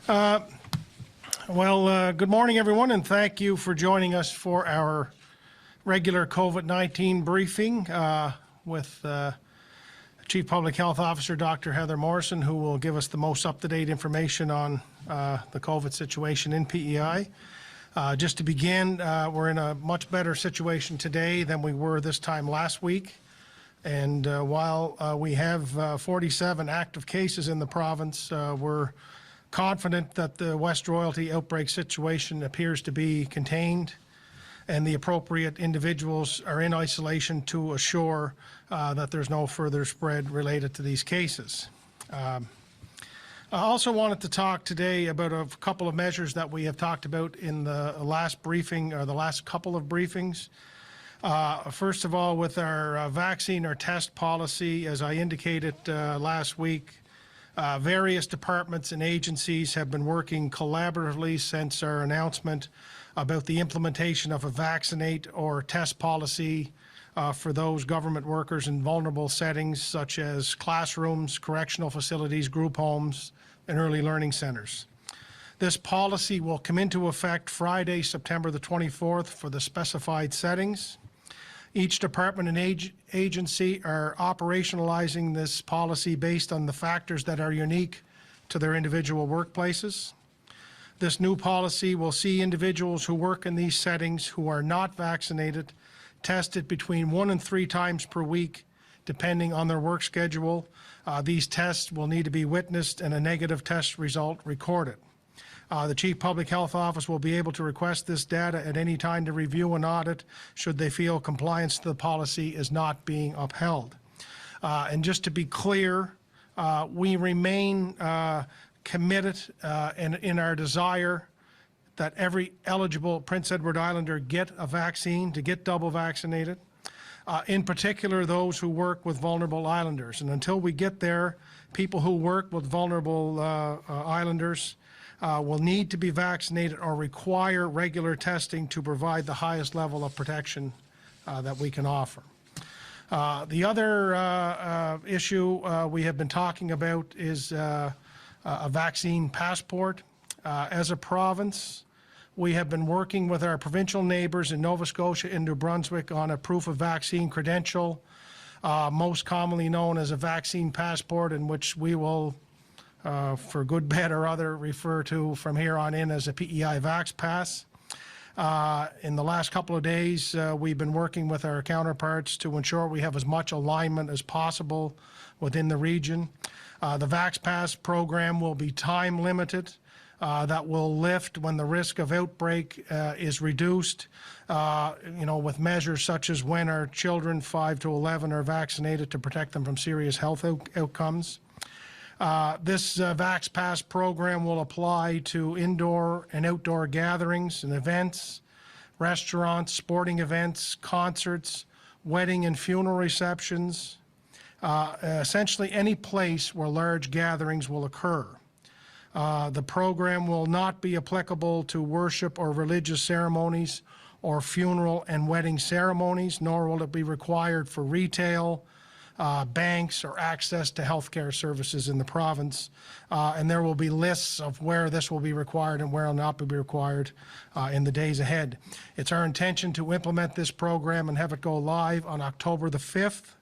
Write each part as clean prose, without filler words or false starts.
Good morning, everyone, and thank you for joining us for our regular COVID-19 briefing with Chief Public Health Officer Dr. Heather Morrison, who will give us the most up-to-date information on the COVID situation in P.E.I. Just to begin, we're in a much better situation today than we were this time last week. And while we have 47 active cases in the province, we're confident that the West Royalty outbreak situation appears to be contained and the appropriate individuals are in isolation to assure that there's no further spread related to these cases. I also wanted to talk today about a couple of measures that we have talked about in the last briefing or the last couple of briefings. First of all, with our vaccine or test policy, as I indicated last week, various departments and agencies have been working collaboratively since our announcement about the implementation of a vaccinate or test policy for those government workers in vulnerable settings such as classrooms, correctional facilities, group homes, and early learning centres. This policy will come into effect Friday, September the 24th for the specified settings. Each department and agency are operationalizing this policy based on the factors that are unique to their individual workplaces. This new policy will see individuals who work in these settings who are not vaccinated tested between 1 and 3 times per week, depending on their work schedule. These tests will need to be witnessed and a negative test result recorded. The Chief Public Health Office will be able to request this data at any time to review and audit should they feel compliance to the policy is not being upheld. And just to be clear, we remain committed in our desire that every eligible Prince Edward Islander get a vaccine, to get double vaccinated, in particular those who work with vulnerable islanders. And until we get there, people who work with vulnerable islanders will need to be vaccinated or require regular testing to provide the highest level of protection that we can offer. The other issue we have been talking about is a vaccine passport. As a province, we have been working with our provincial neighbours in Nova Scotia and New Brunswick on a proof of vaccine credential, most commonly known as a vaccine passport, in which we will for good, bad, or other, refer to from here on in as a P.E.I. Vax Pass. In the last couple of days, we've been working with our counterparts to ensure we have as much alignment as possible within the region. The Vax Pass program will be time limited. That will lift when the risk of outbreak is reduced, with measures such as when our children 5 to 11 are vaccinated to protect them from serious health outcomes. This Vax Pass program will apply to indoor and outdoor gatherings and events, restaurants, sporting events, concerts, wedding and funeral receptions, essentially any place where large gatherings will occur. The program will not be applicable to worship or religious ceremonies or funeral and wedding ceremonies, nor will it be required for retail, banks, or access to healthcare services in the province. And there will be lists of where this will be required and where it will not be required in the days ahead. It's our intention to implement this program and have it go live on October the 5th.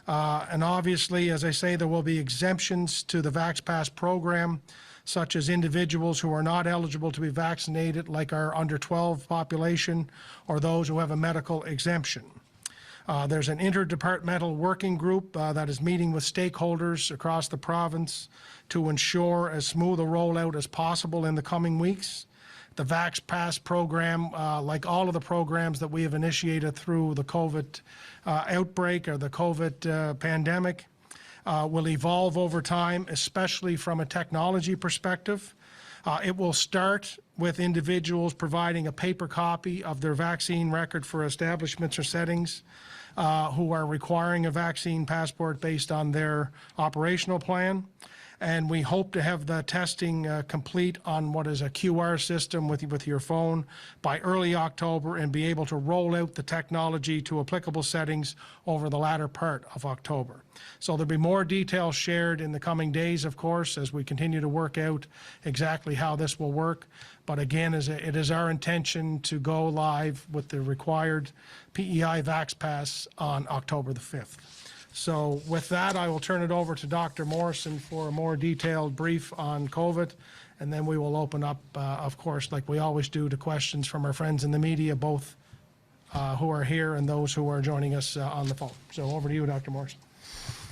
And obviously, as I say, there will be exemptions to the Vax Pass program, such as individuals who are not eligible to be vaccinated, like our under 12 population, or those who have a medical exemption. There's an interdepartmental working group that is meeting with stakeholders across the province to ensure as smooth a rollout as possible in the coming weeks. The Vax Pass program, like all of the programs that we have initiated through the COVID outbreak or the COVID pandemic, will evolve over time, especially from a technology perspective. It will start with individuals providing a paper copy of their vaccine record for establishments or settings who are requiring a vaccine passport based on their operational plan. and we hope to have the testing complete on what is a QR system with your phone by early October and be able to roll out the technology to applicable settings over the latter part of October. So there'll be more details shared in the coming days, of course, as we continue to work out exactly how this will work. But again, it is our intention to go live with the required P.E.I. Vax Pass on October the 5th. So with that, I will turn it over to Dr. Morrison for a more detailed brief on COVID, and then we will open up, of course, like we always do, to questions from our friends in the media, both who are here and those who are joining us on the phone. So over to you, Dr. Morrison.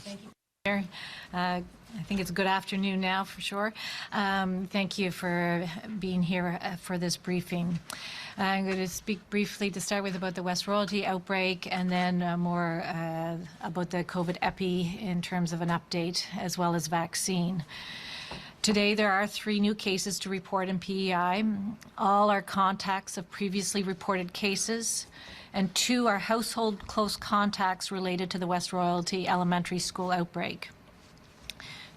Thank you, Chair. I think it's good afternoon now for sure. Thank you for being here for this briefing. I'm going to speak briefly to start with about the West Royalty outbreak, and then more about the COVID epi in terms of an update, as well as vaccine. Today there are 3 new cases to report in P.E.I. All are contacts of previously reported cases, and 2 are household close contacts related to the West Royalty Elementary School outbreak.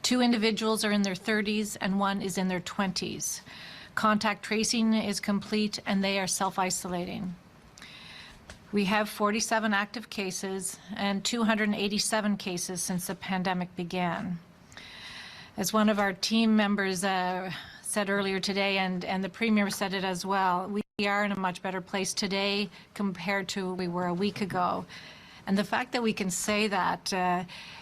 2 individuals are in their 30s and 1 is in their 20s. Contact tracing is complete and they are self-isolating. We have 47 active cases and 287 cases since the pandemic began. As one of our team members said earlier today, and the Premier said it as well, we are in a much better place today compared to where we were a week ago. And the fact that we can say that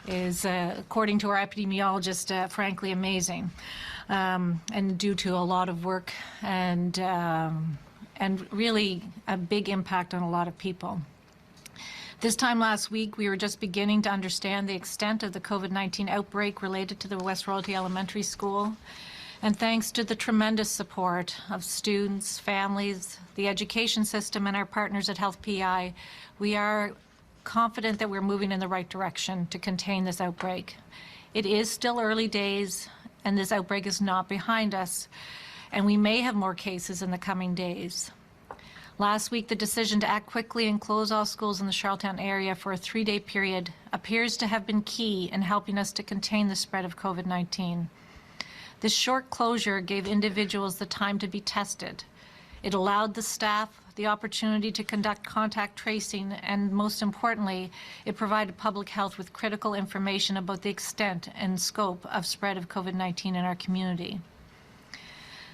is, according to our epidemiologist, frankly amazing, and due to a lot of work and really a big impact on a lot of people. This time last week, we were just beginning to understand the extent of the COVID-19 outbreak related to the West Royalty Elementary School. And thanks to the tremendous support of students, families, the education system, and our partners at Health P.E.I., we are confident that we're moving in the right direction to contain this outbreak. It is still early days, and this outbreak is not behind us, and we may have more cases in the coming days. Last week, the decision to act quickly and close all schools in the Charlottetown area for a 3-day period appears to have been key in helping us to contain the spread of COVID-19. This short closure gave individuals the time to be tested. It allowed the staff the opportunity to conduct contact tracing, and most importantly, it provided public health with critical information about the extent and scope of spread of COVID-19 in our community.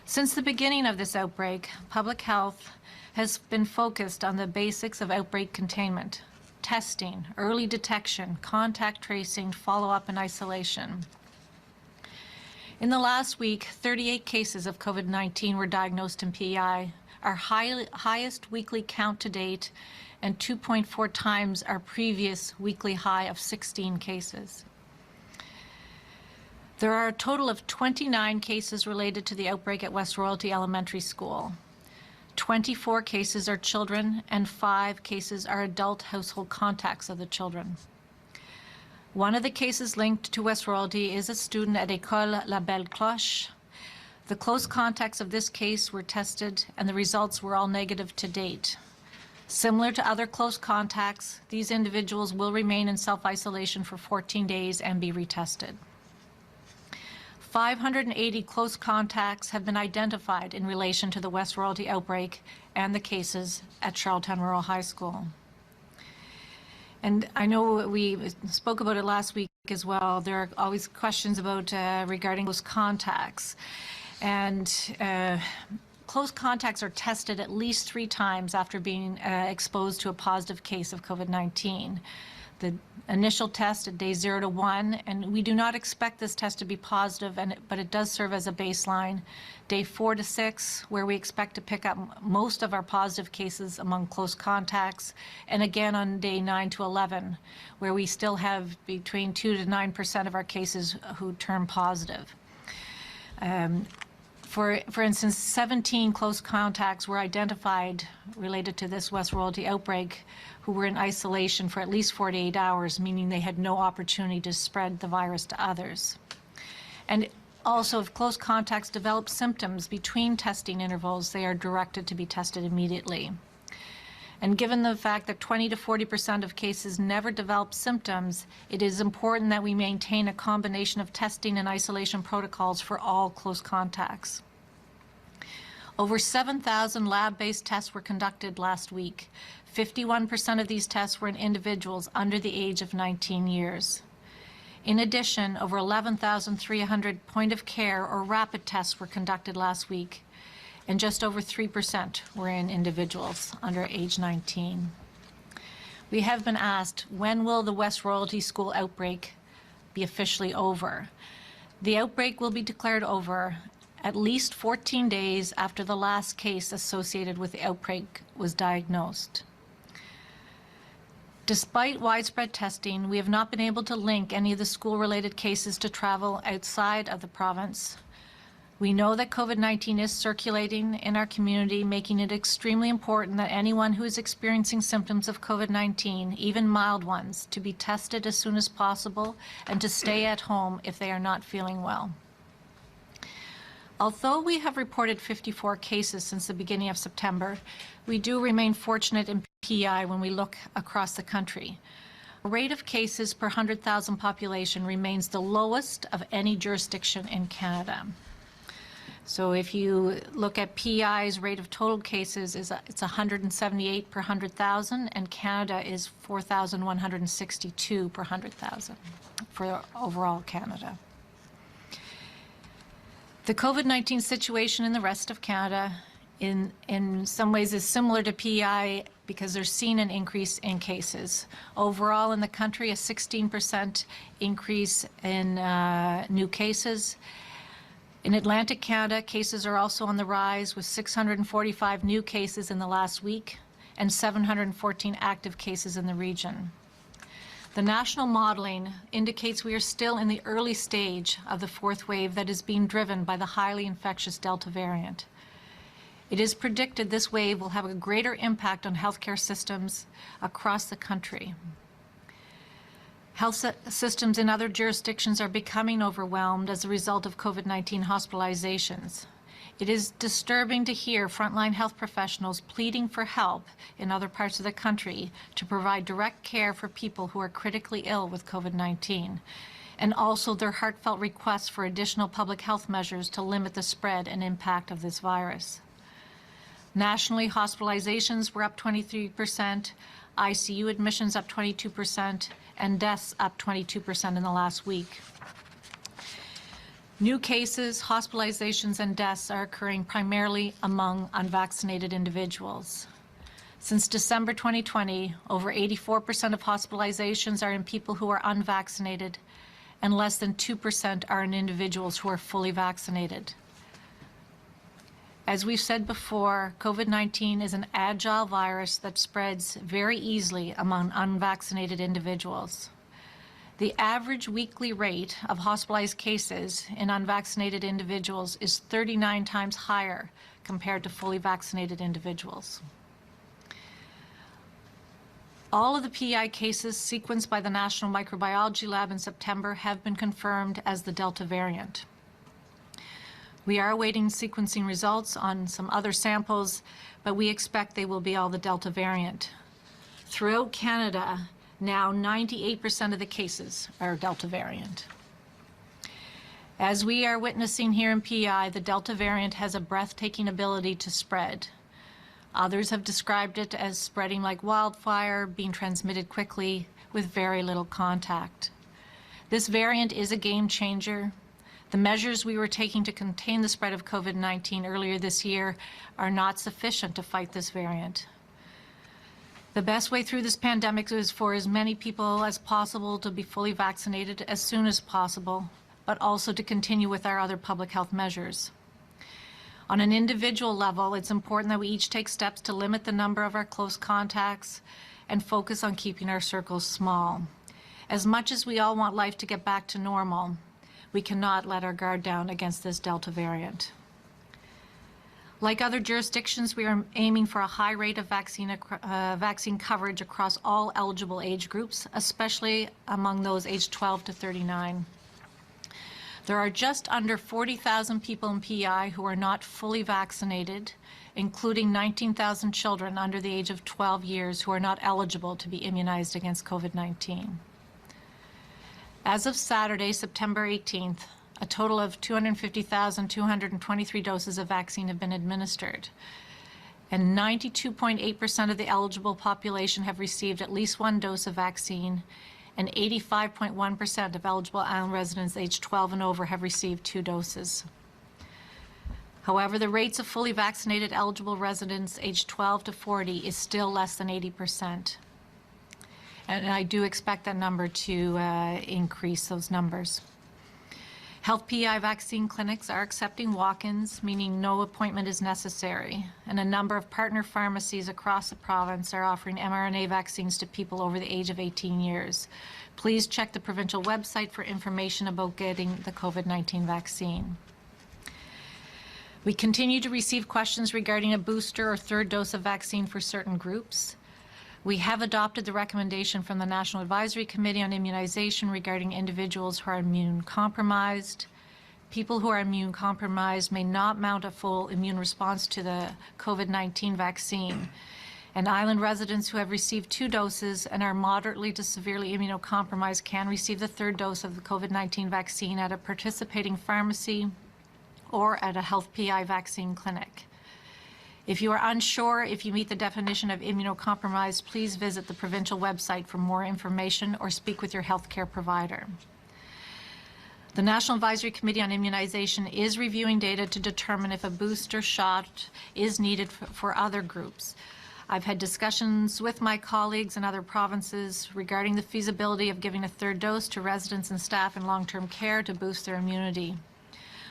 Since the beginning of this outbreak, public health has been focused on the basics of outbreak containment: testing, early detection, contact tracing, follow-up, and isolation. In the last week, 38 cases of COVID-19 were diagnosed in P.E.I., our highest weekly count to date, and 2.4 times our previous weekly high of 16 cases. There are a total of 29 cases related to the outbreak at West Royalty Elementary School. 24 cases are children, and 5 cases are adult household contacts of the children. One of the cases linked to West Royalty is a student at École La Belle Cloche. The close contacts of this case were tested, and the results were all negative to date. Similar to other close contacts, these individuals will remain in self-isolation for 14 days and be retested. 580 close contacts have been identified in relation to the West Royalty outbreak and the cases at Charlottetown Rural High School. And I know we spoke about it last week as well. There are always questions about regarding close contacts. And close contacts are tested at least 3 times after being exposed to a positive case of COVID-19. The initial test at day 0 to 1, and we do not expect this test to be positive, but it does serve as a baseline. Day 4 to 6, where we expect to pick up most of our positive cases among close contacts, and again on day 9 to 11, where we still have between 2 to 9% of our cases who turn positive. For instance, 17 close contacts were identified related to this West Royalty outbreak who were in isolation for at least 48 hours, meaning they had no opportunity to spread the virus to others. And also, if close contacts develop symptoms between testing intervals, they are directed to be tested immediately. And given the fact that 20 to 40% of cases never develop symptoms, it is important that we maintain a combination of testing and isolation protocols for all close contacts. Over 7,000 lab-based tests were conducted last week. 51% of these tests were in individuals under the age of 19 years. In addition, over 11,300 point-of-care or rapid tests were conducted last week, and just over 3% were in individuals under age 19. We have been asked, when will the West Royalty School outbreak be officially over? The outbreak will be declared over at least 14 days after the last case associated with the outbreak was diagnosed. Despite widespread testing, we have not been able to link any of the school-related cases to travel outside of the province. We know that COVID-19 is circulating in our community, making it extremely important that anyone who is experiencing symptoms of COVID-19, even mild ones, to be tested as soon as possible and to stay at home if they are not feeling well. Although we have reported 54 cases since the beginning of September, we do remain fortunate in P.E.I. when we look across the country. The rate of cases per 100,000 population remains the lowest of any jurisdiction in Canada. So if you look at P.E.I.'s rate of total cases, it's 178 per 100,000, and Canada is 4,162 per 100,000 for overall Canada. The COVID-19 situation in the rest of Canada in some ways is similar to P.E.I. because they're seeing an increase in cases. Overall in the country, a 16% increase in new cases. In Atlantic Canada, cases are also on the rise with 645 new cases in the last week and 714 active cases in the region. The national modeling indicates we are still in the early stage of the fourth wave that is being driven by the highly infectious Delta variant. It is predicted this wave will have a greater impact on healthcare systems across the country. Health systems in other jurisdictions are becoming overwhelmed as a result of COVID-19 hospitalizations. It is disturbing to hear frontline health professionals pleading for help in other parts of the country to provide direct care for people who are critically ill with COVID-19, and also their heartfelt requests for additional public health measures to limit the spread and impact of this virus. Nationally, hospitalizations were up 23%, ICU admissions up 22%, and deaths up 22% in the last week. New cases, hospitalizations, and deaths are occurring primarily among unvaccinated individuals. Since December 2020, over 84% of hospitalizations are in people who are unvaccinated, and less than 2% are in individuals who are fully vaccinated. As we've said before, COVID-19 is an agile virus that spreads very easily among unvaccinated individuals. The average weekly rate of hospitalized cases in unvaccinated individuals is 39 times higher compared to fully vaccinated individuals. All of the P.E.I. cases sequenced by the National Microbiology Lab in September have been confirmed as the Delta variant. We are awaiting sequencing results on some other samples, but we expect they will be all the Delta variant. Throughout Canada, now 98% of the cases are Delta variant. As we are witnessing here in P.E.I., the Delta variant has a breathtaking ability to spread. Others have described it as spreading like wildfire, being transmitted quickly with very little contact. This variant is a game changer. The measures we were taking to contain the spread of COVID-19 earlier this year are not sufficient to fight this variant. The best way through this pandemic is for as many people as possible to be fully vaccinated as soon as possible, but also to continue with our other public health measures. On an individual level, it's important that we each take steps to limit the number of our close contacts and focus on keeping our circles small. As much as we all want life to get back to normal, we cannot let our guard down against this Delta variant. Like other jurisdictions, we are aiming for a high rate of vaccine coverage across all eligible age groups, especially among those aged 12 to 39. There are just under 40,000 people in P.E.I. who are not fully vaccinated, including 19,000 children under the age of 12 years who are not eligible to be immunized against COVID-19. As of Saturday, September 18th, a total of 250,223 doses of vaccine have been administered, and 92.8% of the eligible population have received at least one dose of vaccine, and 85.1% of eligible island residents aged 12 and over have received 2 doses. However, the rates of fully vaccinated eligible residents aged 12 to 40 is still less than 80%. And I do expect that number to increase, those numbers. Health P.E.I. vaccine clinics are accepting walk-ins, meaning no appointment is necessary, and a number of partner pharmacies across the province are offering mRNA vaccines to people over the age of 18 years. Please check the provincial website for information about getting the COVID-19 vaccine. We continue to receive questions regarding a booster or third dose of vaccine for certain groups. We have adopted the recommendation from the National Advisory Committee on Immunization regarding individuals who are immune compromised. People who are immune compromised may not mount a full immune response to the COVID-19 vaccine. And island residents who have received 2 doses and are moderately to severely immunocompromised can receive the 3rd dose of the COVID-19 vaccine at a participating pharmacy or at a Health P.E.I. vaccine clinic. If you are unsure if you meet the definition of immunocompromised, please visit the provincial website for more information or speak with your healthcare provider. The National Advisory Committee on Immunization is reviewing data to determine if a booster shot is needed for other groups. I've had discussions with my colleagues in other provinces regarding the feasibility of giving a 3rd dose to residents and staff in long-term care to boost their immunity.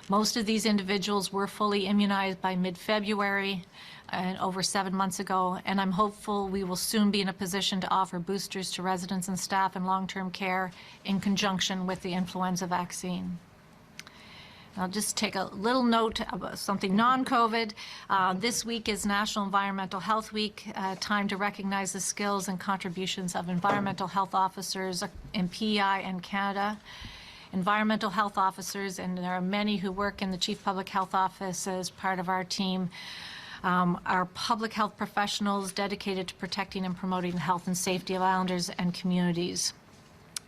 Most of these individuals were fully immunized by mid-February and over 7 months ago, and I'm hopeful we will soon be in a position to offer boosters to residents and staff in long-term care in conjunction with the influenza vaccine. I'll just take a little note about something non-COVID. This week is National Environmental Health Week, time to recognize the skills and contributions of environmental health officers in P.E.I. and Canada. Environmental health officers, and there are many who work in the Chief Public Health Office as part of our team, are public health professionals dedicated to protecting and promoting the health and safety of islanders and communities.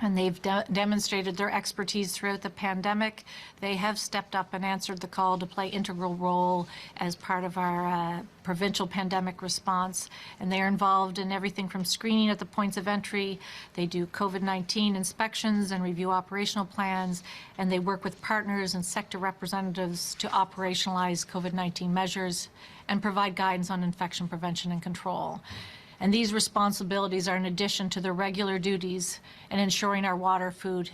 And they've demonstrated their expertise throughout the pandemic. They have stepped up and answered the call to play integral role as part of our provincial pandemic response. And they are involved in everything from screening at the points of entry. They do COVID-19 inspections and review operational plans. And they work with partners and sector representatives to operationalize COVID-19 measures and provide guidance on infection prevention and control. And these responsibilities are in addition to their regular duties in ensuring our water, food,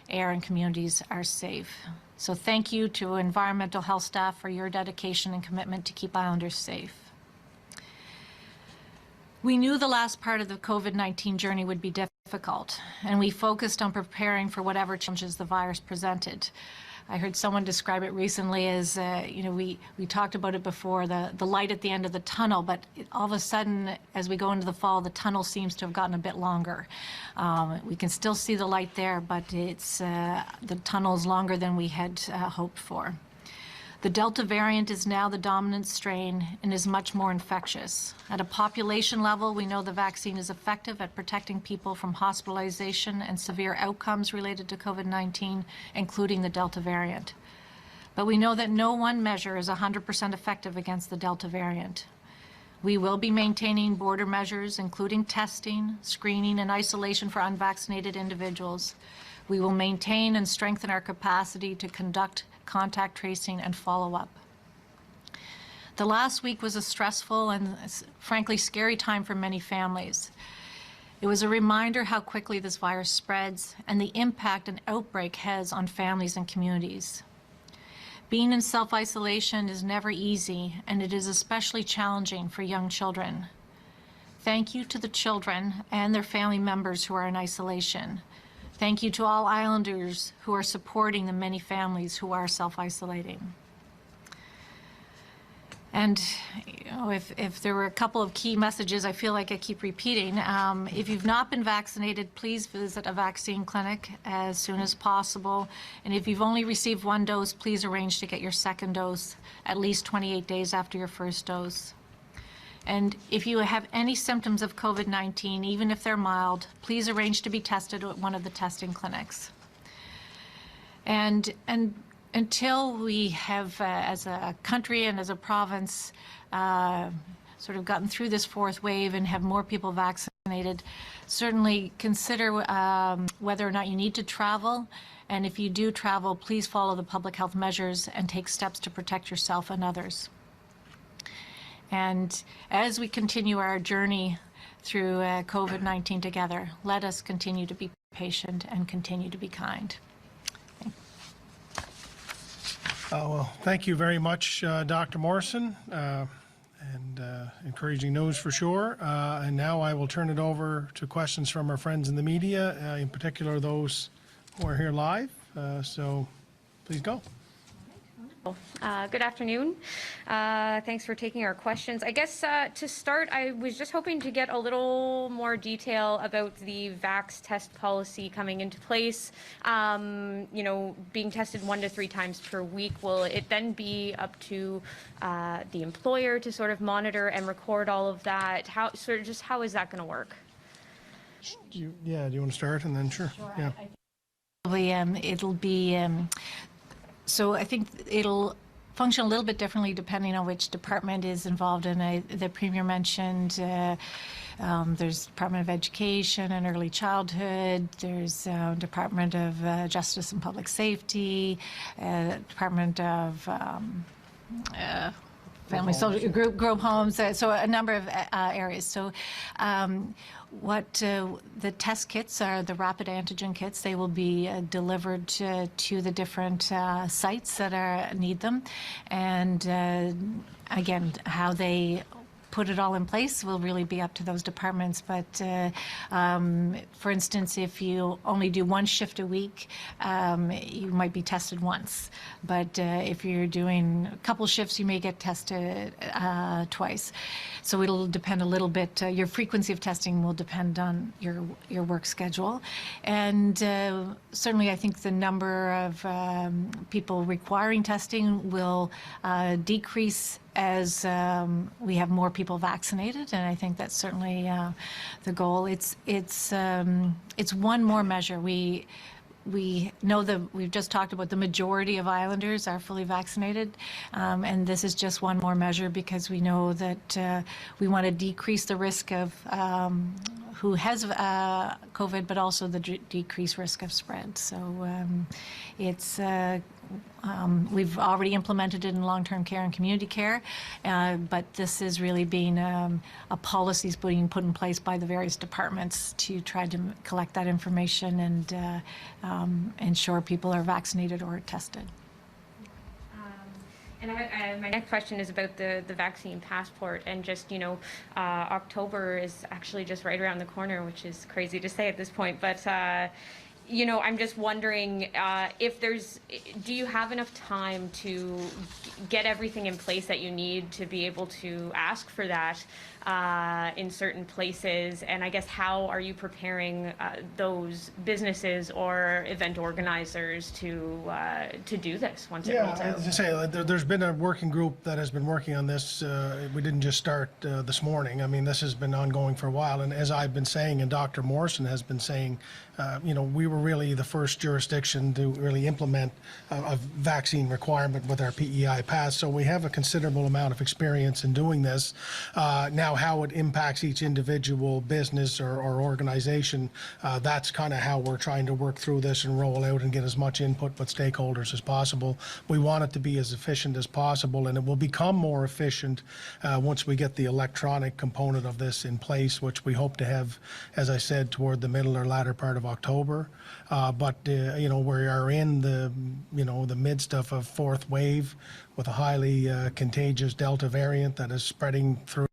air, and communities are safe. So thank you to environmental health staff for your dedication and commitment to keep islanders safe. We knew the last part of the COVID-19 journey would be difficult, and we focused on preparing for whatever challenges the virus presented. I heard someone describe it recently as, we talked about it before, the light at the end of the tunnel, but all of a sudden, as we go into the fall, the tunnel seems to have gotten a bit longer. We can still see the light there, but the tunnel is longer than we had hoped for. The Delta variant is now the dominant strain and is much more infectious. At a population level, we know the vaccine is effective at protecting people from hospitalization and severe outcomes related to COVID-19, including the Delta variant. But we know that no one measure is 100% effective against the Delta variant. We will be maintaining border measures, including testing, screening, and isolation for unvaccinated individuals. We will maintain and strengthen our capacity to conduct contact tracing and follow-up. The last week was a stressful and frankly scary time for many families. It was a reminder how quickly this virus spreads and the impact an outbreak has on families and communities. Being in self-isolation is never easy, and it is especially challenging for young children. Thank you to the children and their family members who are in isolation. Thank you to all islanders who are supporting the many families who are self-isolating. And if there were a couple of key messages I feel like I keep repeating, if you've not been vaccinated, please visit a vaccine clinic as soon as possible. And if you've only received one dose, please arrange to get your second dose at least 28 days after your first dose. And if you have any symptoms of COVID-19, even if they're mild, please arrange to be tested at one of the testing clinics. And until we have, as a country and as a province, sort of gotten through this fourth wave and have more people vaccinated, certainly consider whether or not you need to travel. And if you do travel, please follow the public health measures and take steps to protect yourself and others. And as we continue our journey through COVID-19 together, let us continue to be patient and continue to be kind. Well, thank you very much, Dr. Morrison, and encouraging news for sure. And now I will turn it over to questions from our friends in the media, in particular those who are here live. So please go. Good afternoon. Thanks for taking our questions. I guess to start, I was just hoping to get a little more detail about the Vax test policy coming into place. You know, being tested 1 to 3 times per week, will it then be up to the employer to sort of monitor and record all of that? How is that going to work? Yeah, do you want to start and then sure. Yeah. It'll be so I think it'll function a little bit differently depending on which department is involved in. The Premier mentioned there's Department of Education and Early Childhood, there's Department of Justice and Public Safety, Department of Family Social Group Homes, so a number of areas. So what the test kits are, the rapid antigen kits, they will be delivered to the different sites that need them. And again, how they put it all in place will really be up to those departments. But for instance, if you only do 1 shift a week, you might be tested once. But if you're doing a couple shifts, you may get tested twice. So it'll depend a little bit. Your frequency of testing will depend on your work schedule. And certainly I think the number of people requiring testing will decrease as we have more people vaccinated, and I think that's certainly the goal. It's one more measure. We know that we've just talked about the majority of islanders are fully vaccinated, and this is just one more measure because we know that we want to decrease the risk of who has COVID, but also the decreased risk of spread. So it's we've already implemented it in long-term care and community care, but this is really being a policies being put in place by the various departments to try to collect that information and ensure people are vaccinated or tested. And my next question is about the vaccine passport, and just, you know, October is actually just right around the corner, which is crazy to say at this point, but you know, I'm just wondering if do you have enough time to get everything in place that you need to be able to ask for that in certain places? And I guess how are you preparing those businesses or event organizers to do this once it rolls out? As I say, there's been a working group that has been working on this. We didn't just start this morning. I mean, this has been ongoing for a while. And as I've been saying, and Dr. Morrison has been saying, you know, we were really the first jurisdiction to really implement a vaccine requirement with our P.E.I. pass. So we have a considerable amount of experience in doing this. Now, how it impacts each individual business or organization, that's kind of how we're trying to work through this and roll out and get as much input with stakeholders as possible. We want it to be as efficient as possible, and it will become more efficient once we get the electronic component of this in place, which we hope to have, as I said, toward the middle or latter part of October. But you know, we are in the midst of a fourth wave with a highly contagious Delta variant that is spreading through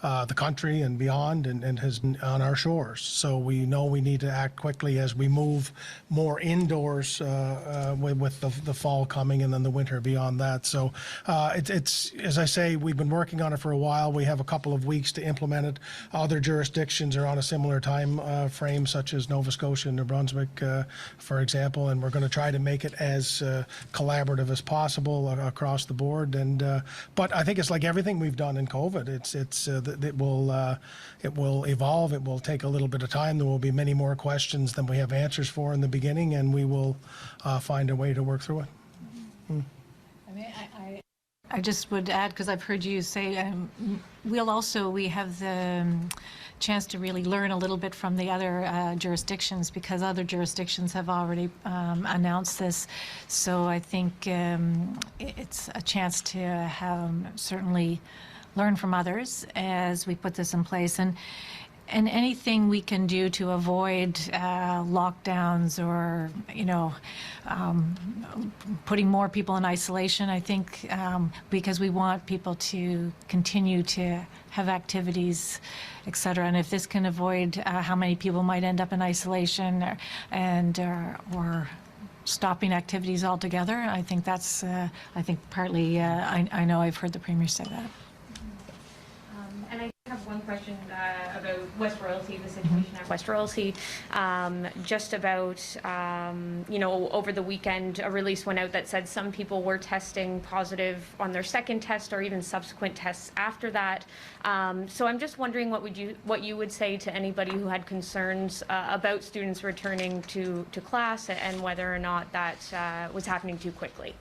the country and beyond, and has been on our shores. So we know we need to act quickly as we move more indoors with the fall coming and then the winter beyond that. So it's, as I say, we've been working on it for a while. We have a couple of weeks to implement it. Other jurisdictions are on a similar time frame, such as Nova Scotia and New Brunswick, for example, and we're going to try to make it as collaborative as possible across the board. And but I think it's like everything we've done in COVID. It will evolve. It will take a little bit of time. There will be many more questions than we have answers for in the beginning, and we will find a way to work through it. I mean, I just would add, because I've heard you say, we have the chance to really learn a little bit from the other jurisdictions, because other jurisdictions have already announced this. So I think it's a chance to certainly learn from others as we put this in place. And anything we can do to avoid lockdowns or, putting more people in isolation, I think, because we want people to continue to have activities, et cetera. And if this can avoid how many people might end up in isolation or stopping activities altogether, I think that's, partly, I know I've heard the Premier say that. And I have one question about West Royalty, the situation at West Royalty. Just about, over the weekend, a release went out that said some people were testing positive on their second test or even subsequent tests after that. So I'm just wondering what you would say to anybody who had concerns about students returning to class and whether or not that was happening too quickly.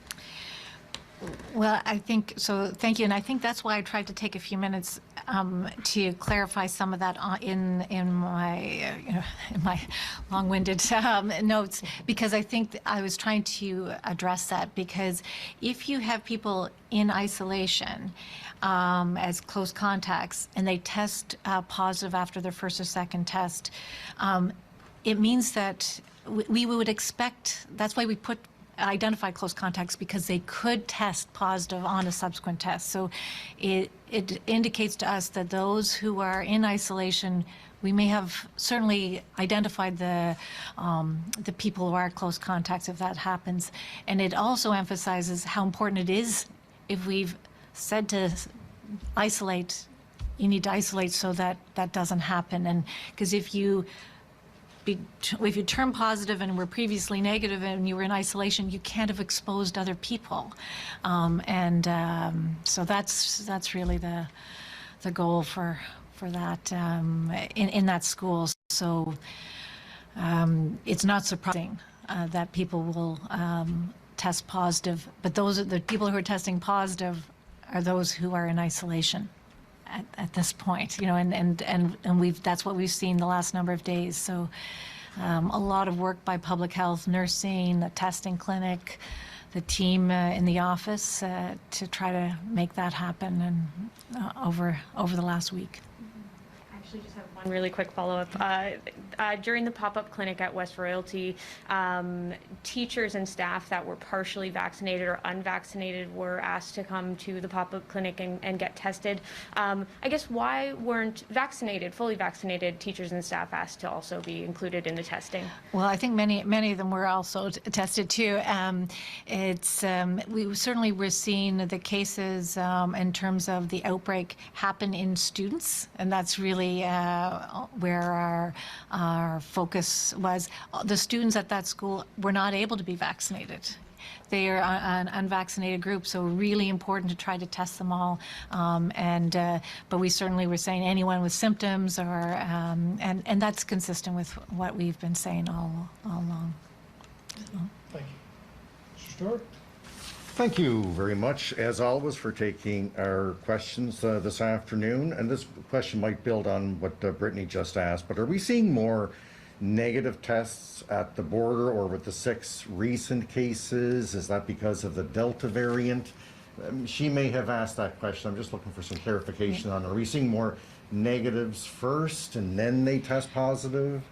Well, I think so. Thank you, and I think that's why I tried to take a few minutes to clarify some of that in my long-winded notes, because I think I was trying to address that. Because if you have people in isolation as close contacts and they test positive after their first or second test, it means that we would expect. That's why we identify close contacts, because they could test positive on a subsequent test. So it indicates to us that those who are in isolation, we may have certainly identified the people who are close contacts if that happens. And it also emphasizes how important it is, if we've said to isolate, you need to isolate so that that doesn't happen. And because if you turn positive and were previously negative and you were in isolation, you can't have exposed other people. So that's really the goal for that in that school. So it's not surprising that people will test positive, but the people who are testing positive are those who are in isolation at this point, and that's what we've seen the last number of days. So a lot of work by public health, nursing, the testing clinic, the team in the office to try to make that happen, and over the last week. I actually just have one really quick follow-up. During the pop-up clinic at West Royalty, teachers and staff that were partially vaccinated or unvaccinated were asked to come to the pop-up clinic and get tested. I guess why weren't fully vaccinated teachers and staff asked to also be included in the testing? Well, I think many of them were also tested too. We certainly were seeing the cases in terms of the outbreak happen in students, and that's really where our focus was. The students at that school were not able to be vaccinated. They are an unvaccinated group, so really important to try to test them all. But we certainly were saying anyone with symptoms, and that's consistent with what we've been saying all along. So. Thank you. Mr. Stewart? Thank you very much, as always, for taking our questions this afternoon. And this question might build on what Brittany just asked, but are we seeing more negative tests at the border or with the 6 recent cases? Is that because of the Delta variant? She may have asked that question. I'm just looking for some clarification on, are we seeing more negatives first and then they test positive?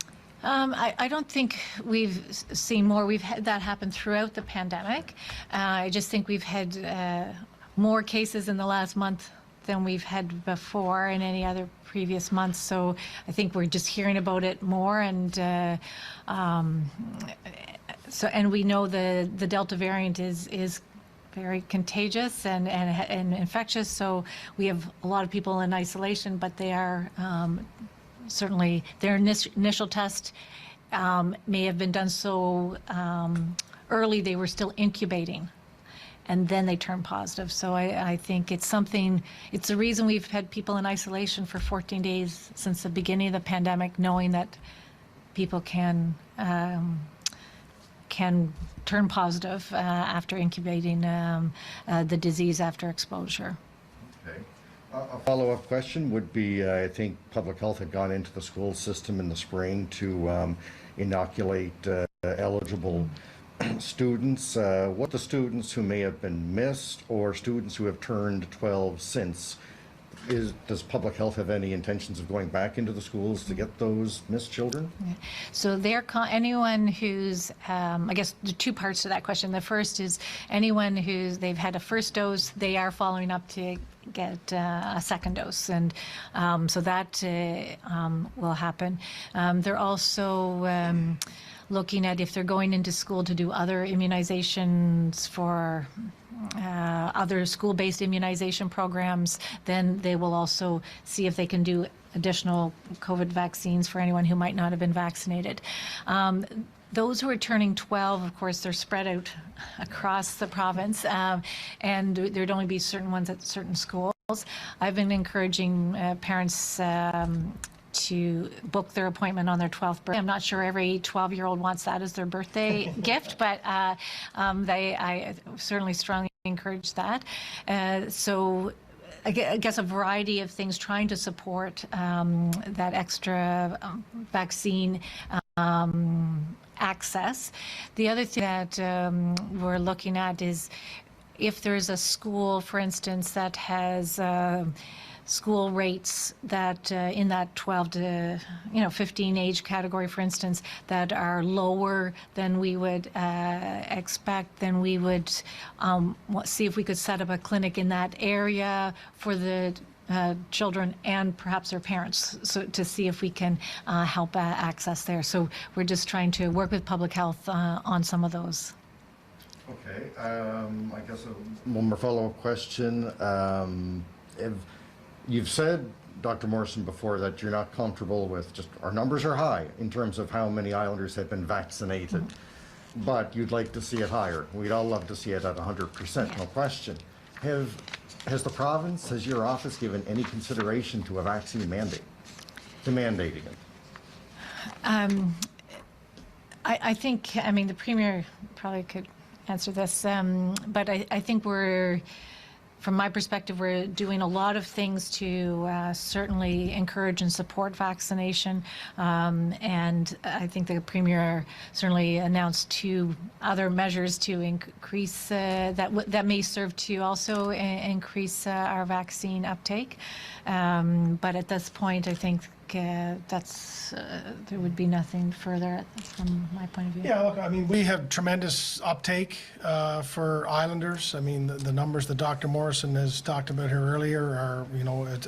I don't think we've seen more. We've had that happen throughout the pandemic. I just think we've had more cases in the last month than we've had before in any other previous months. So I think we're just hearing about it more, and and we know the Delta variant is very contagious and infectious. So we have a lot of people in isolation, but they are certainly their initial test may have been done so early they were still incubating, and then they turned positive. So I think it's the reason we've had people in isolation for 14 days since the beginning of the pandemic, knowing that people can turn positive after incubating the disease after exposure. Okay. A follow-up question would be, I think public health had gone into the school system in the spring to inoculate eligible students. What the students who may have been missed or students who have turned 12 since, does public health have any intentions of going back into the schools to get those missed children? So anyone who's, I guess the two parts to that question. The first is anyone they've had a first dose, they are following up to get a second dose, and so that will happen. They're also looking at if they're going into school to do other immunizations for other school-based immunization programs, then they will also see if they can do additional COVID vaccines for anyone who might not have been vaccinated. Those who are turning 12, of course, they're spread out across the province, and there'd only be certain ones at certain schools. I've been encouraging parents to book their appointment on their 12th birthday. I'm not sure every 12-year-old wants that as their birthday gift, but I certainly strongly encourage that. So I guess a variety of things trying to support that extra vaccine access. The other thing that we're looking at is if there's a school, for instance, that has school rates that in that 12 to 15 age category, for instance, that are lower than we would expect, then we would see if we could set up a clinic in that area for the children and perhaps their parents, so to see if we can help access there. So we're just trying to work with public health on some of those. Okay, I guess one more follow-up question. You've said, Dr. Morrison, before that you're not comfortable with just our numbers are high in terms of how many Islanders have been vaccinated, but you'd like to see it higher. We'd all love to see it at 100%, no question. Has the province, has your office given any consideration to a vaccine mandate, to mandating it? I think, the Premier probably could answer this, but I think from my perspective, we're doing a lot of things to certainly encourage and support vaccination. And I think the Premier certainly announced 2 other measures to increase, that may serve to also increase our vaccine uptake. But at this point, I think there would be nothing further from my point of view. Yeah, look, we have tremendous uptake for Islanders. The numbers that Dr. Morrison has talked about here earlier are,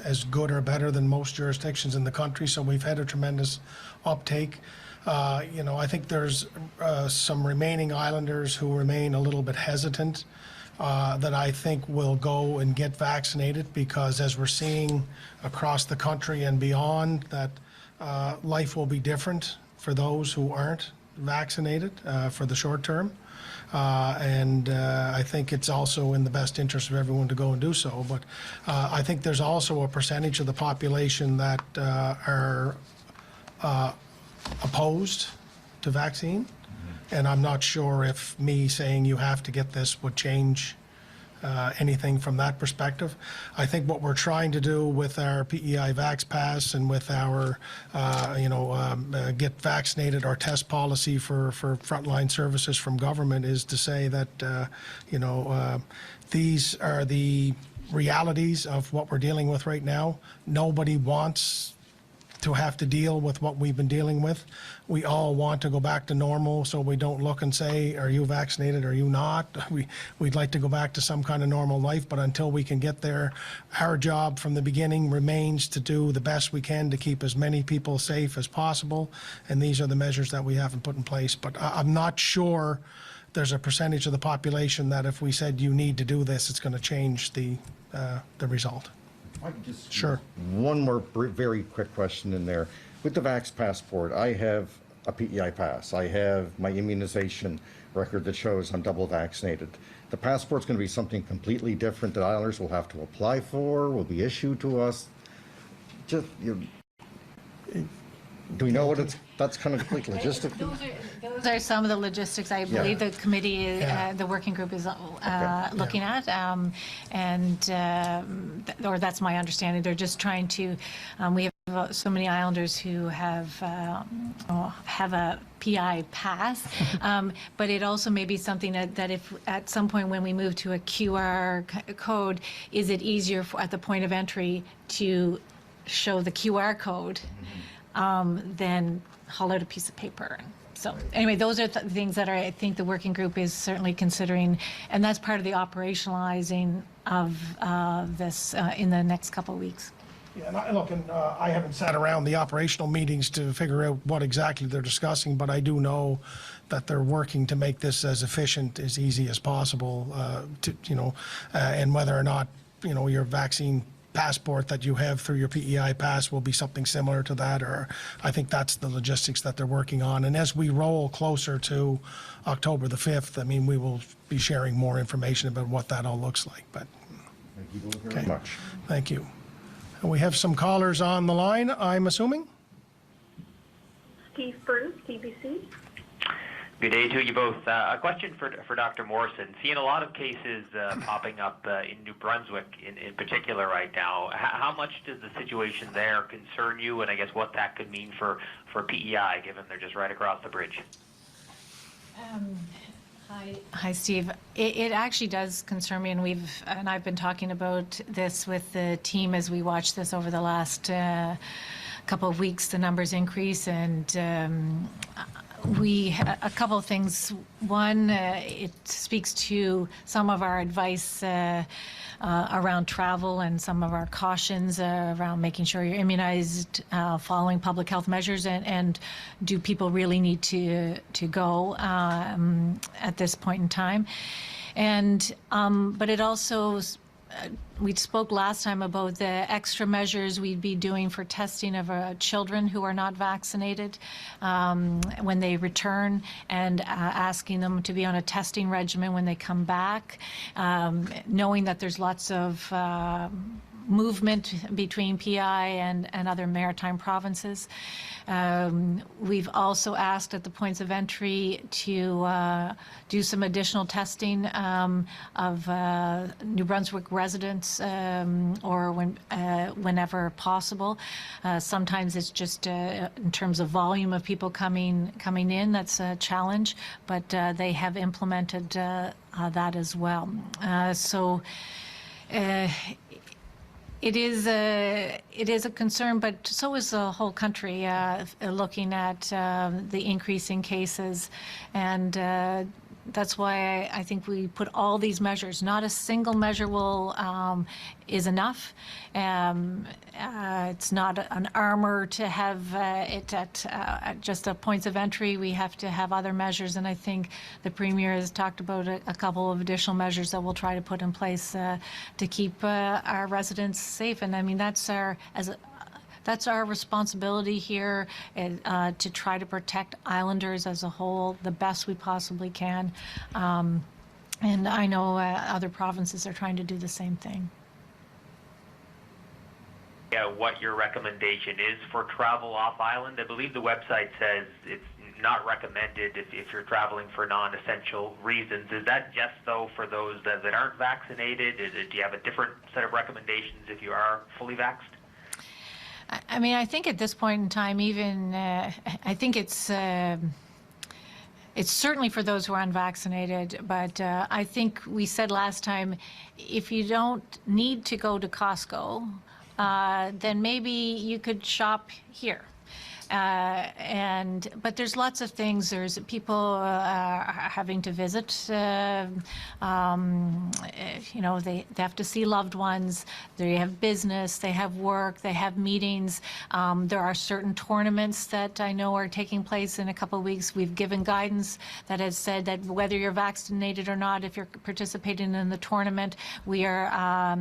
as good or better than most jurisdictions in the country. So we've had a tremendous uptake. I think there's some remaining Islanders who remain a little bit hesitant that I think will go and get vaccinated, because as we're seeing across the country and beyond, that life will be different for those who aren't vaccinated for the short term. And I think it's also in the best interest of everyone to go and do so. But I think there's also a percentage of the population that are opposed to vaccine. And I'm not sure if me saying you have to get this would change anything from that perspective. I think what we're trying to do with our P.E.I. Vax Pass and with our, get vaccinated or test policy for frontline services from government is to say that, these are the realities of what we're dealing with right now. Nobody wants to have to deal with what we've been dealing with. We all want to go back to normal, so we don't look and say, are you vaccinated, are you not? We'd like to go back to some kind of normal life, but until we can get there, our job from the beginning remains to do the best we can to keep as many people safe as possible, and these are the measures that we haven't put in place. But I'm not sure there's a percentage of the population that if we said you need to do this, it's going to change the result. I could just Sure. one more very quick question in there. With the Vax passport, I have a P.E.I. pass. I have my immunization record that shows I'm double vaccinated. The passport's going to be something completely different that Islanders will have to apply for, will be issued to us. Just, do we know what that's kind of like logistically? Those are some of the logistics I believe the committee, the working group is looking at, or that's my understanding. They're just trying to, we have so many Islanders who have a P.E.I. pass, but it also may be something that if at some point when we move to a QR code, is it easier at the point of entry to show the QR code than haul out a piece of paper. So anyway, those are things that I think the working group is certainly considering, and that's part of the operationalizing of this in the next couple of weeks. Yeah, and I haven't sat around the operational meetings to figure out what exactly they're discussing, but I do know that they're working to make this as efficient, as easy as possible, and whether or not, your vaccine passport that you have through your P.E.I. pass will be something similar to that, or I think that's the logistics that they're working on. And as we roll closer to October the 5th, I mean, we will be sharing more information about what that all looks like. But Thank you both very much. Thank you. And we have some callers on the line, I'm assuming. Steve Bruce, TBC. Good day to you both. A question for Dr. Morrison. Seeing a lot of cases popping up in New Brunswick in particular right now. How much does the situation there concern you, and I guess what that could mean for P.E.I., given they're just right across the bridge? Hi, Steve. It actually does concern me, and I've been talking about this with the team as we watch this over the last couple of weeks. The numbers increase, and a couple of things. One, it speaks to some of our advice around travel and some of our cautions around making sure you're immunized, following public health measures, and do people really need to go at this point in time? And but it also, we spoke last time about the extra measures we'd be doing for testing of children who are not vaccinated when they return, and asking them to be on a testing regimen when they come back, knowing that there's lots of movement between P.E.I. and other maritime provinces. We've also asked at the points of entry to do some additional testing of New Brunswick residents, or whenever possible. Sometimes it's just in terms of volume of people coming in, that's a challenge, but they have implemented that as well. It is a concern, but so is the whole country looking at the increasing cases, and that's why I think we put all these measures. Not a single measure is enough. It's not an armor to have it at just a points of entry. We have to have other measures, and I think the Premier has talked about a couple of additional measures that we'll try to put in place to keep our residents safe. And I mean, that's our responsibility here, to try to protect Islanders as a whole the best we possibly can. And I know other provinces are trying to do the same thing. Yeah, what your recommendation is for travel off island? I believe the website says it's not recommended if you're traveling for non-essential reasons. Is that just though for those that aren't vaccinated? Do you have a different set of recommendations if you are fully vaxxed? I mean, I think at this point in time, even I think it's certainly for those who are unvaccinated, but I think we said last time, if you don't need to go to Costco then maybe you could shop here. But there's lots of things. There's people having to visit. They have to see loved ones. They have business. They have work. They have meetings. There are certain tournaments that I know are taking place in a couple of weeks. We've given guidance that has said that whether you're vaccinated or not, if you're participating in the tournament, we are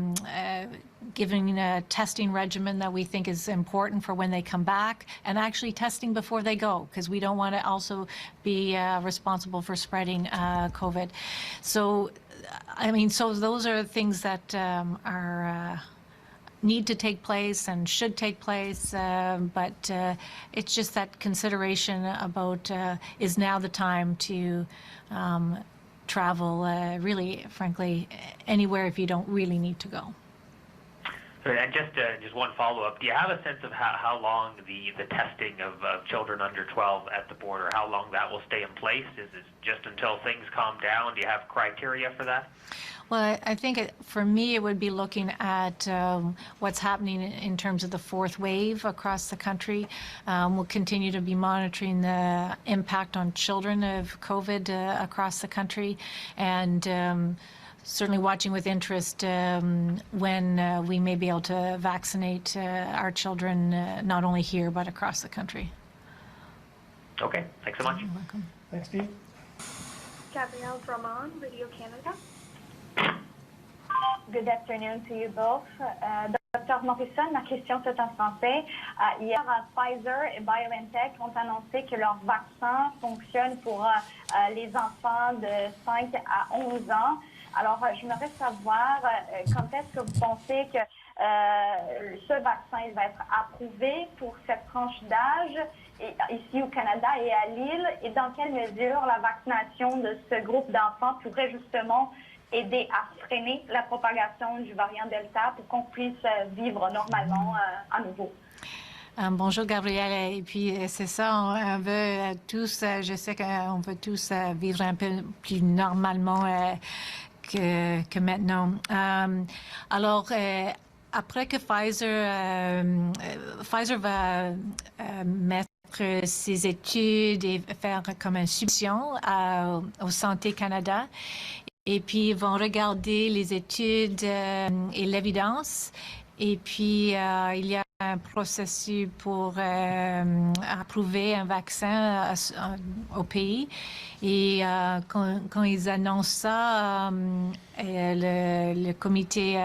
giving a testing regimen that we think is important for when they come back, and actually testing before they go, because we don't want to also be responsible for spreading COVID. So those are things that need to take place and should take place, but it's just that consideration about is now the time to travel, really, frankly, anywhere if you don't really need to go. And just one follow-up. Do you have a sense of how long the testing of children under 12 at the border, how long that will stay in place? Is it just until things calm down? Do you have criteria for that? Well, I think for me it would be looking at what's happening in terms of the fourth wave across the country. We'll continue to be monitoring the impact on children of COVID across the country, and certainly watching with interest when we may be able to vaccinate our children, not only here but across the country. Okay, thanks so much. You're welcome. Thanks, Steve. Gabrielle Drummond, Radio Canada. Good afternoon to you both. Dr. Morrison, ma question c'est en français. Hier, Pfizer et BioNTech ont annoncé que leur vaccin fonctionne pour les enfants de 5 à 11 ans. Alors, j'aimerais savoir quand est-ce que vous pensez que ce vaccin va être approuvé pour cette tranche d'âge ici au Canada et à Lille, et dans quelle mesure la vaccination de ce groupe d'enfants pourrait justement aider à freiner la propagation du variant Delta pour qu'on puisse vivre normalement à nouveau. Bonjour Gabrielle, et puis c'est ça, on veut tous, je sais qu'on veut tous vivre un peu plus normalement que maintenant. Alors, après que Pfizer va mettre ses études et faire comme une subvention au Santé Canada, et puis ils vont regarder les études et l'évidence, et puis il y a un processus pour approuver un vaccin au pays. Et quand ils annoncent ça, le comité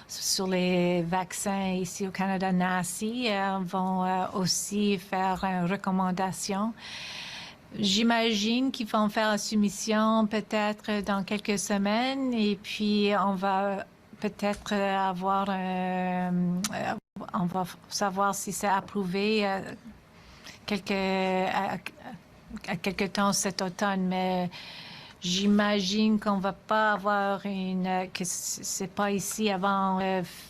sur les vaccins ici au Canada, NACI, vont aussi faire une recommandation. J'imagine qu'ils vont faire la soumission peut-être dans quelques semaines, et puis on va peut-être on va savoir si c'est approuvé à quelque temps cet automne, mais j'imagine qu'on va pas avoir que c'est pas ici avant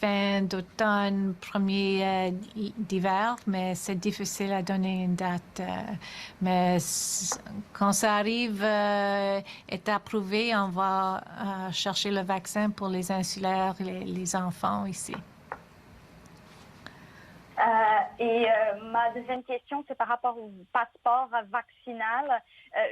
fin d'automne, premier d'hiver, mais c'est difficile à donner une date. Mais quand ça arrive, est approuvé, on va chercher le vaccin pour les insulaires, les enfants ici. Ma deuxième question, c'est par rapport au passeport vaccinal.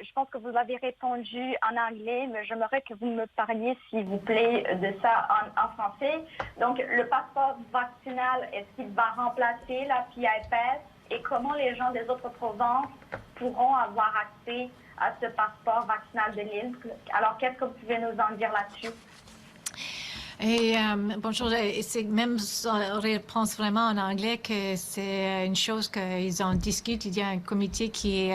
Je pense que vous avez répondu en anglais, mais j'aimerais que vous me parliez, s'il vous plaît, de ça en français. Donc, le passeport vaccinal, est-ce qu'il va remplacer la P.E.I. Pass, et comment les gens des autres provinces pourront avoir accès à ce passeport vaccinal de l'île? Alors, qu'est-ce que vous pouvez nous en dire là-dessus? Et bonjour, c'est même réponse vraiment en anglais que c'est une chose qu'ils en discutent. Il y a un comité qui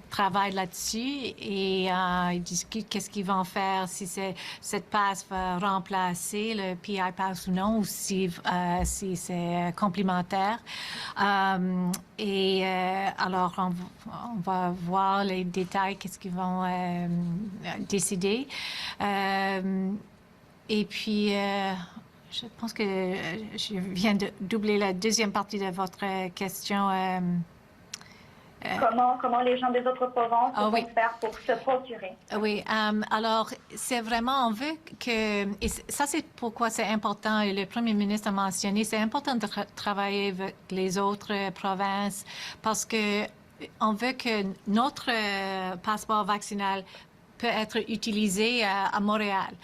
travaille là-dessus, et ils discutent qu'est-ce qu'ils vont faire, si cette passe va remplacer le P.E.I. Pass ou non, ou si c'est complémentaire. Alors, on va voir les détails, qu'est-ce qu'ils vont décider. Et puis, je pense que je viens de doubler la deuxième partie de votre question. Comment les gens des autres provinces Ah oui. vont faire pour se procurer? Oui, alors c'est vraiment, on veut que, et ça c'est pourquoi c'est important, et le Premier ministre a mentionné, c'est important de travailler avec les autres provinces parce que on veut que notre passeport vaccinal peut être utilisé à Montréal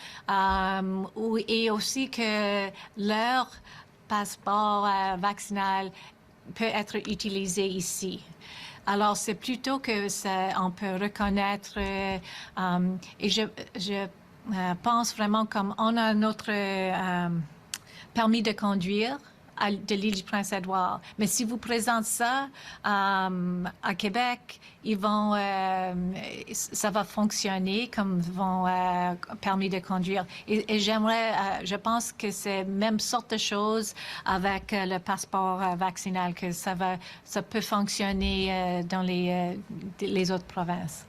et aussi que leur passeport vaccinal peut être utilisé ici. Alors, c'est plutôt que ça, on peut reconnaître, et je pense vraiment comme on a notre permis de conduire de l'île du Prince-Édouard. Mais si vous présentez ça à Québec, ça va fonctionner comme permis de conduire. Et je pense que c'est même sorte de choses avec le passeport vaccinal, que ça peut fonctionner dans les autres provinces.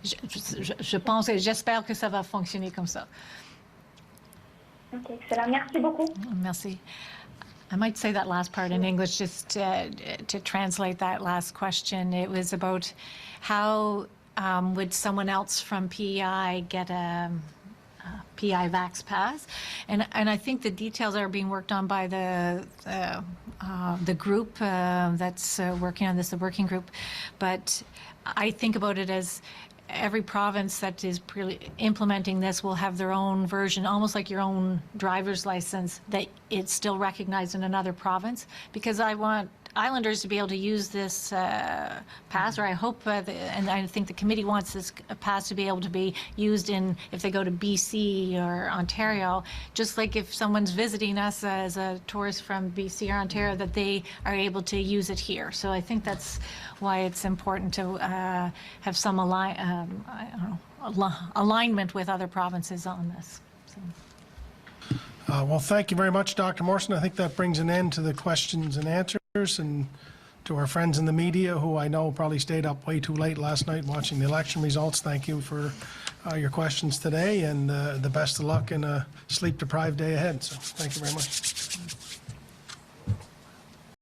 Je pense et j'espère que ça va fonctionner comme ça. OK, excellent. Merci beaucoup. Merci. I might say that last part in English just to translate that last question. It was about how would someone else from P.E.I. get a P.E.I. Vax Pass, and I think the details are being worked on by the group that's working on this, the working group. But I think about it as every province that is implementing this will have their own version, almost like your own driver's license, that it's still recognized in another province. Because I want islanders to be able to use this pass, or I hope, and I think the committee wants this pass to be able to be used if they go to BC or Ontario, just like if someone's visiting us as a tourist from BC or Ontario, that they are able to use it here. So I think that's why it's important to have some alignment with other provinces on this. So. Well, thank you very much, Dr. Morrison. I think that brings an end to the questions and answers, and to our friends in the media who I know probably stayed up way too late last night watching the election results. Thank you for your questions today, and the best of luck in a sleep-deprived day ahead. So thank you very much.